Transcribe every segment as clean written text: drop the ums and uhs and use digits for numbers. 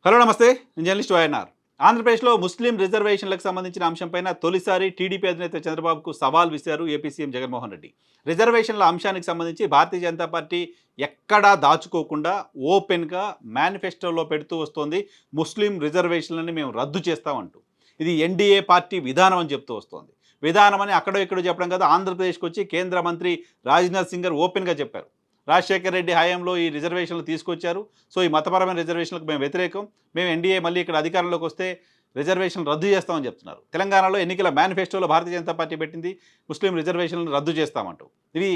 Hello నమస్తే. నేను journalist YNR. ఆంధ్రప్రదేశ్లో ముస్లిం రిజర్వేషన్లకు సంబంధించిన అంశంపైన తొలిసారి టీడీపీ అధినేత చంద్రబాబుకు సవాల్ విసిరారు ఏపీ సీఎం జగన్మోహన్ రెడ్డి. రిజర్వేషన్ల అంశానికి సంబంధించి భారతీయ జనతా పార్టీ ఎక్కడా దాచుకోకుండా ఓపెన్గా మేనిఫెస్టోలో పెడుతూ వస్తోంది. ముస్లిం రిజర్వేషన్లని మేము రద్దు చేస్తామంటూ. ఇది ఎన్డీఏ పార్టీ విధానం అని చెప్తూ వస్తోంది. విధానం అని అక్కడో ఇక్కడో చెప్పడం కాదు, ఆంధ్రప్రదేశ్కి వచ్చి కేంద్ర మంత్రి రాజ్నాథ్ సింగ్ గారు ఓపెన్గా చెప్పారు. రాజశేఖర్ రెడ్డి హయాంలో ఈ రిజర్వేషన్లు తీసుకొచ్చారు. సో ఈ మతపరమైన రిజర్వేషన్లకు మేము వ్యతిరేకం. మేము ఎన్డీఏ మళ్ళీ ఇక్కడ అధికారంలోకి వస్తే రిజర్వేషన్లు రద్దు చేస్తామని చెప్తున్నారు. తెలంగాణలో ఎన్నికల మేనిఫెస్టోలో భారతీయ జనతా పార్టీ పెట్టింది ముస్లిం రిజర్వేషన్లను రద్దు చేస్తామంటూ. ఇవి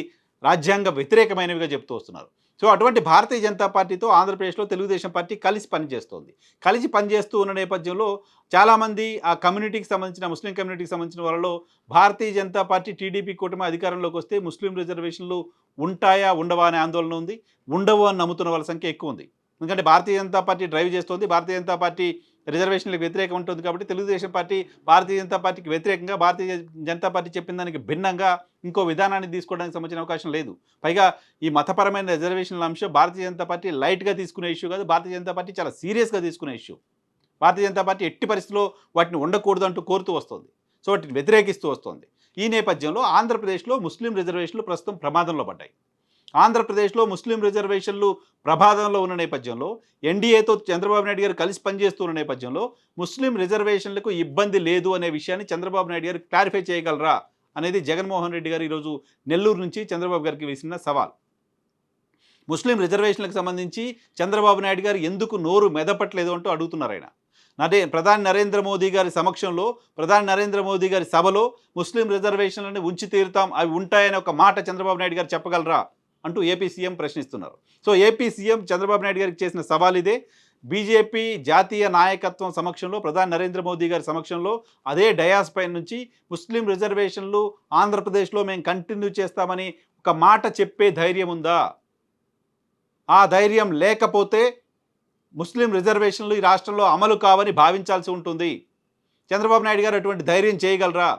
రాజ్యాంగ వ్యతిరేకమైనవిగా చెప్తూ వస్తున్నారు. సో అటువంటి భారతీయ జనతా పార్టీతో ఆంధ్రప్రదేశ్లో తెలుగుదేశం పార్టీ కలిసి పనిచేస్తోంది. కలిసి పనిచేస్తూ ఉన్న నేపథ్యంలో చాలామంది ఆ కమ్యూనిటీకి సంబంధించిన ముస్లిం కమ్యూనిటీకి సంబంధించిన వాళ్ళలో భారతీయ జనతా పార్టీ టీడీపీ కూటమి అధికారంలోకి వస్తే ముస్లిం రిజర్వేషన్లు ఉంటాయా ఉండవా అనే ఆందోళన ఉంది. ఉండవు అని నమ్ముతున్న వాళ్ళ సంఖ్య ఎక్కువ ఉంది. ఎందుకంటే భారతీయ జనతా పార్టీ డ్రైవ్ చేస్తోంది. భారతీయ జనతా పార్టీ రిజర్వేషన్లకు వ్యతిరేకం ఉంటుంది కాబట్టి తెలుగుదేశం పార్టీ భారతీయ జనతా పార్టీకి వ్యతిరేకంగా, భారతీయ జనతా పార్టీ చెప్పిన దానికి భిన్నంగా ఇంకో విధానాన్ని తీసుకోవడానికి సంబంధించిన అవకాశం లేదు. పైగా ఈ మతపరమైన రిజర్వేషన్ల అంశం భారతీయ జనతా పార్టీ లైట్గా తీసుకునే ఇష్యూ కాదు. భారతీయ జనతా పార్టీ చాలా సీరియస్గా తీసుకునే ఇష్యూ. భారతీయ జనతా పార్టీ ఎట్టి పరిస్థితుల్లో వాటిని ఉండకూడదు అంటూ కోరుతూ వస్తుంది. సో వాటిని వ్యతిరేకిస్తూ వస్తుంది. ఈ నేపథ్యంలో ఆంధ్రప్రదేశ్లో ముస్లిం రిజర్వేషన్లు ప్రస్తుతం ప్రమాదంలో పడ్డాయి. ఆంధ్రప్రదేశ్లో ముస్లిం రిజర్వేషన్లు ప్రమాదంలో ఉన్న నేపథ్యంలో ఎన్డీఏతో చంద్రబాబు నాయుడు గారు కలిసి పనిచేస్తున్న నేపథ్యంలో ముస్లిం రిజర్వేషన్లకు ఇబ్బంది లేదు అనే విషయాన్ని చంద్రబాబు నాయుడు గారు క్లారిఫై చేయగలరా అనేది జగన్మోహన్ రెడ్డి గారు ఈరోజు నెల్లూరు నుంచి చంద్రబాబు గారికి వేసిన సవాల్. ముస్లిం రిజర్వేషన్లకు సంబంధించి చంద్రబాబు నాయుడు గారు ఎందుకు నోరు మెదపట్లేదు అంటూ అడుగుతున్నారు ఆయన. ప్రధాని నరేంద్ర మోదీ గారి సమక్షంలో, ప్రధాని నరేంద్ర మోదీ గారి సభలో ముస్లిం రిజర్వేషన్లను ఉంచి తీరుతాం, అవి ఉంటాయని ఒక మాట చంద్రబాబు నాయుడు గారు చెప్పగలరా అంటూ ఏపీ సీఎం ప్రశ్నిస్తున్నారు. So AP CM Chandrababu Naidu గారికి చేసిన సవాల్ ఇదే. బీజేపీ జాతీయ నాయకత్వం సమక్షంలో, ప్రధాని నరేంద్ర మోదీ గారి సమక్షంలో అదే డయాస్ పై నుంచి ముస్లిం రిజర్వేషన్లు ఆంధ్రప్రదేశ్లో మేము కంటిన్యూ చేస్తామని ఒక మాట చెప్పే ధైర్యం ఉందా? ఆ ధైర్యం లేకపోతే ముస్లిం రిజర్వేషన్లు ఈ రాష్ట్రంలో అమలు కావని భావించాల్సి ఉంటుంది. చంద్రబాబు నాయుడు గారు అటువంటి ధైర్యం చేయగలరా?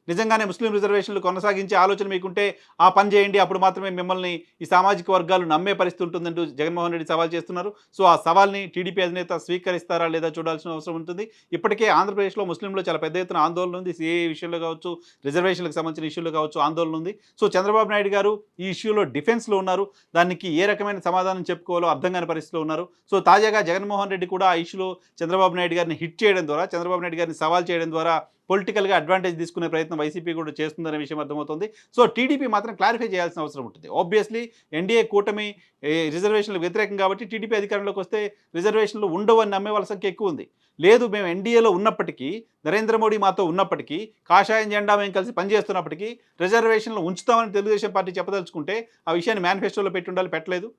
నిజంగానే ముస్లిం రిజర్వేషన్లు కొనసాగించే ఆలోచన మీకుంటే ఆ పని చేయండి, అప్పుడు మాత్రమే మిమ్మల్ని ఈ సామాజిక వర్గాలు నమ్మే పరిస్థితి ఉంటుందంటూ జగన్మోహన్ రెడ్డి సవాల్ చేస్తున్నారు. సో ఆ సవాల్ని టీడీపీ అధినేత స్వీకరిస్తారా లేదా చూడాల్సిన అవసరం ఉంటుంది. ఇప్పటికే ఆంధ్రప్రదేశ్లో ముస్లింలో చాలా పెద్ద ఎత్తున ఆందోళన ఉంది. సిఏఏ విషయంలో కావచ్చు, రిజర్వేషన్లకు సంబంధించిన ఇష్యూలో కావచ్చు ఆందోళన ఉంది. సో చంద్రబాబు నాయుడు గారు ఈ ఇష్యూలో డిఫెన్స్లో ఉన్నారు. దానికి ఏ రకమైన సమాధానం చెప్పుకోవాలో అర్థం కాని పరిస్థితిలో ఉన్నారు. సో తాజాగా జగన్మోహన్ రెడ్డి కూడా ఆ ఇష్యూలో చంద్రబాబు నాయుడు గారిని హిట్ చేయడం ద్వారా, చంద్రబాబు నాయుడు గారిని సవాల్ చేయడం ద్వారా పొలిటికల్గా అడ్వాంటేజ్ తీసుకునే ప్రయత్నం వైసీపీ కూడా చేస్తుందనే విషయం అర్థమవుతుంది. సో టీడీపీ మాత్రం క్లారిఫై చేయాల్సిన అవసరం ఉంటుంది. ఆబ్వియస్లీ ఎన్డీఏ కూటమి రిజర్వేషన్లకు వ్యతిరేకం కాబట్టి టీడీపీ అధికారంలోకి వస్తే రిజర్వేషన్లు ఉండవు అని నమ్మే వాళ్ళ సంఖ్య ఎక్కువ ఉంది. లేదు, మేము ఎన్డీఏలో ఉన్నప్పటికీ, నరేంద్ర మోడీ మాతో ఉన్నప్పటికీ, కాషాయం జెండా మేము కలిసి పనిచేస్తున్నప్పటికీ రిజర్వేషన్లు ఉంచుతామని తెలుగుదేశం పార్టీ చెప్పదలుచుకుంటే ఆ విషయాన్ని మేనిఫెస్టోలో పెట్టి ఉండాలి, పెట్టలేదు.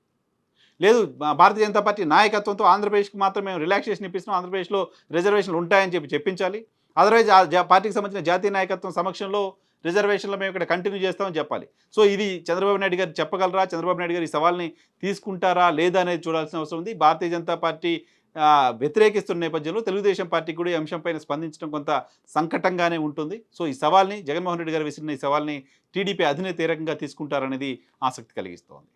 లేదు, భారతీయ జనతా పార్టీ నాయకత్వంతో ఆంధ్రప్రదేశ్కి మాత్రం మేము రిలాక్సేషన్ ఇప్పిస్తున్నాం, ఆంధ్రప్రదేశ్లో రిజర్వేషన్లు ఉంటాయని చెప్పించాలి. అదర్వైజ్ పార్టీకి సంబంధించిన జాతీయ నాయకత్వం సమక్షంలో రిజర్వేషన్లో మేము ఇక్కడ కంటిన్యూ చేస్తామని చెప్పాలి. సో ఇది చంద్రబాబు నాయుడు గారు చెప్పగలరా? చంద్రబాబు నాయుడు గారు ఈ సవాల్ని తీసుకుంటారా లేదా అనేది చూడాల్సిన అవసరం ఉంది. భారతీయ జనతా పార్టీ వ్యతిరేకిస్తున్న నేపథ్యంలో తెలుగుదేశం పార్టీ కూడా ఈ అంశంపైన స్పందించడం కొంత సంకటంగానే ఉంటుంది. సో ఈ సవాల్ని జగన్మోహన్ రెడ్డి గారు విసిరిన ఈ సవాల్ని టీడీపీ అధినేత ఏ రకంగా తీసుకుంటారనేది ఆసక్తి కలిగిస్తోంది.